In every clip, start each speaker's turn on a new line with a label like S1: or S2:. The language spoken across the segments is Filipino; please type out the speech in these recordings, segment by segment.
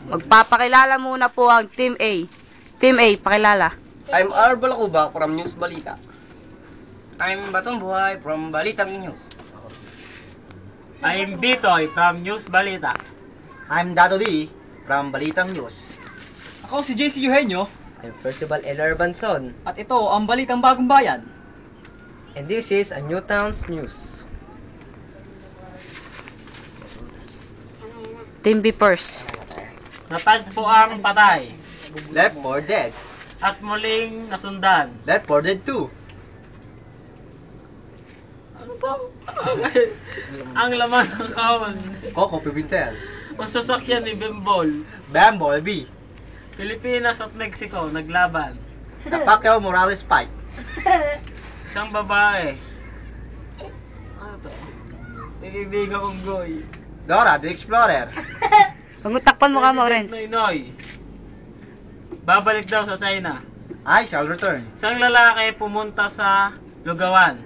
S1: Magpapakilala muna po ang Team A. Team A, pakilala.
S2: I'm R. Balacubak from News Balita.
S3: I'm Batong Buhay from Balitang News.
S4: I'm Bitoy from News Balita.
S3: I'm Dato D from Balitang News.
S5: Ako si JC Eugenio.
S2: I'm Percival L. Banson.
S5: At ito ang Balitang Bagong Bayan.
S2: And this is a Newtown's News.
S1: Team B first.
S4: Natagpo ang patay
S3: Left 4 Dead.
S4: at muling nasundan.
S3: Left 4 Dead 2.
S4: Ano to? Ang laman ng kawan.
S3: Coco Pimentel.
S4: Ang sasakyan ni Bembol.
S3: Bambol B.
S4: Pilipinas at Mexico naglaban.
S3: The Pacquiao Morales fight.
S4: Isang babae. Ano to? Nilibigang unggoy.
S3: Dora the Explorer.
S1: Pag-utakpan mo ka mo, Renz.
S4: Noy. Babalik daw sa China.
S3: I shall return.
S4: Isang lalaki pumunta sa Lugawan.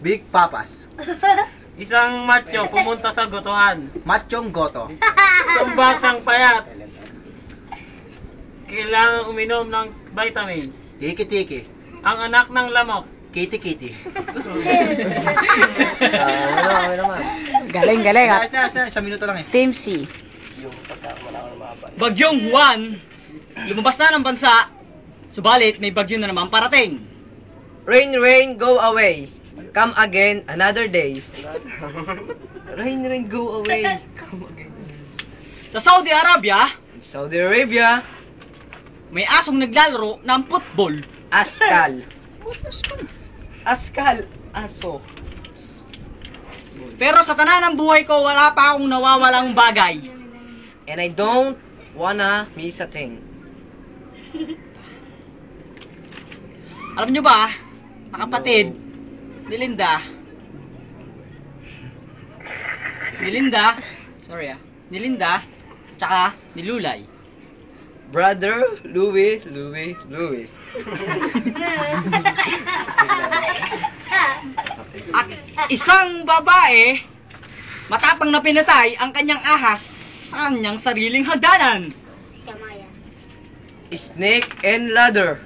S3: Big Papas.
S4: Isang macho pumunta sa gotohan.
S3: Machong Goto.
S4: Isang batang payat. Kailangan uminom ng vitamins.
S3: Tiki Tiki.
S4: Ang anak ng lamok.
S3: Kitty Kitty.
S2: Ano naman?
S1: Galing.
S3: Nice. Isang minuto lang eh.
S1: Team C.
S5: Bagyong Juan, lumabas na ng bansa, subalit may bagyo na naman parating.
S2: Rain, rain, go away. Come again another day. Rain, rain, go away. Come again.
S5: Sa Saudi Arabia,
S2: Saudi Arabia,
S5: may asong naglalaro ng football.
S2: Askal. Askal. Aso.
S5: Pero sa tanan ng buhay ko, wala pa akong nawawalang bagay.
S2: And I don't wanna miss a thing.
S5: Alam nyo ba, nakapatid, ni Linda, tsaka ni Lulay.
S2: Brother Louie.
S5: At isang babae, matapang na pinatay ang kanyang ahas sa kanyang sariling hagdanan.
S2: Snake and ladder.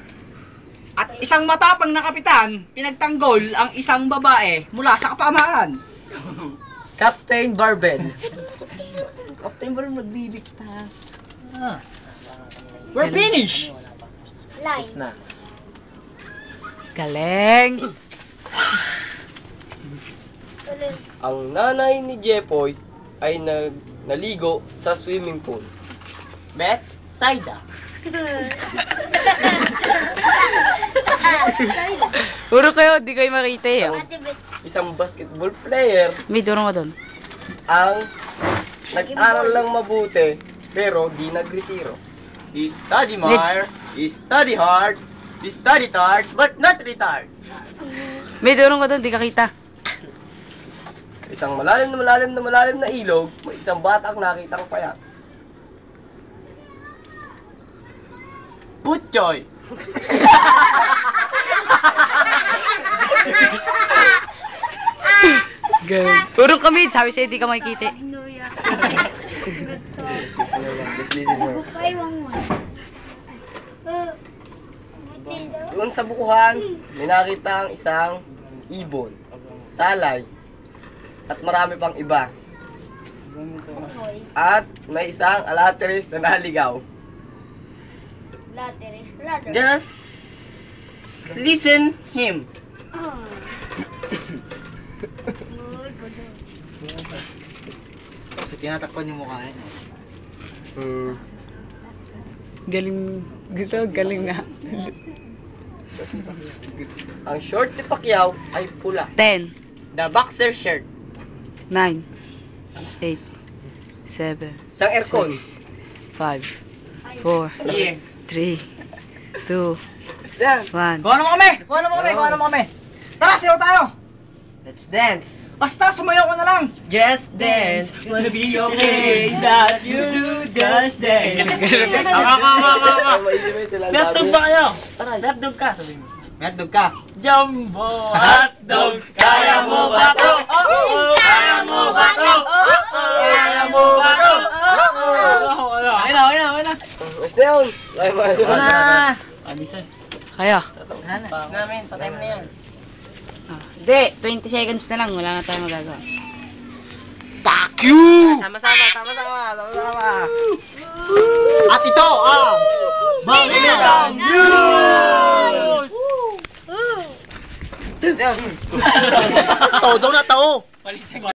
S5: At isang matapang na kapitan, pinagtanggol ang isang babae mula sa kapamahan.
S2: Captain Barbell. Captain Barbell nagliligtas.
S5: We're finished!
S2: Tapos na.
S1: Galing.
S2: Ang nanay ni Jepoy ay naligo sa swimming pool.
S4: Bet, Saida.
S1: Puro kayo, di kayo makita eh.
S2: Isang basketball player
S1: May durong ka doon.
S2: ang nag-aral lang mabuti pero di nagretiro.
S3: He study more. He study hard. He study hard but not retard.
S1: May durong ka doon, di ka kita.
S2: Sa isang malalim na ilog, may isang batang nakitang payat.
S3: Putchoy.
S1: Galing. Puro kami, sabi sa'yo, di ka makikita.
S2: Doon sa bukuhan, may nakita ang isang ibon, salay, at marami pang iba. At may isang alateris na naligaw.
S3: Just listen him. Kasi tinatakpan yung mukha niya.
S1: Galing. Gusto, galing nga.
S2: Ang short ni Pacquiao ay pula.
S1: 10,
S3: The boxer shirt.
S1: 9, 8, 7,
S2: Isang aircon.
S1: 5, 4,
S4: Yeah.
S1: 3, 2,
S2: Dance.
S1: 1.
S5: Kuha naman kami! Tara, sayaw tayo!
S2: Let's dance.
S5: Basta, sumayaw ko na lang!
S2: Just dance. It's gonna be okay that you do just dance.
S4: Hotdog ba kayo? Hotdog ka, sabi mo.
S3: Hotdog ka.
S4: Jumbo hotdog, kaya mo ba to? Kaya mo ba to? Kaya mo ba to?
S2: Mas na yun. Ay,
S5: Na!
S4: Abisan.
S1: Kaya.
S5: Wala na.
S3: Namin, patay mo na yan.
S1: Hindi, 20 seconds na lang. Wala na tayong magagawa.
S5: Fuck you!
S2: Sama-sama.
S5: At ito ang Bangitang News!
S3: Tapos na yun.
S5: Todo na tao!
S4: Palitan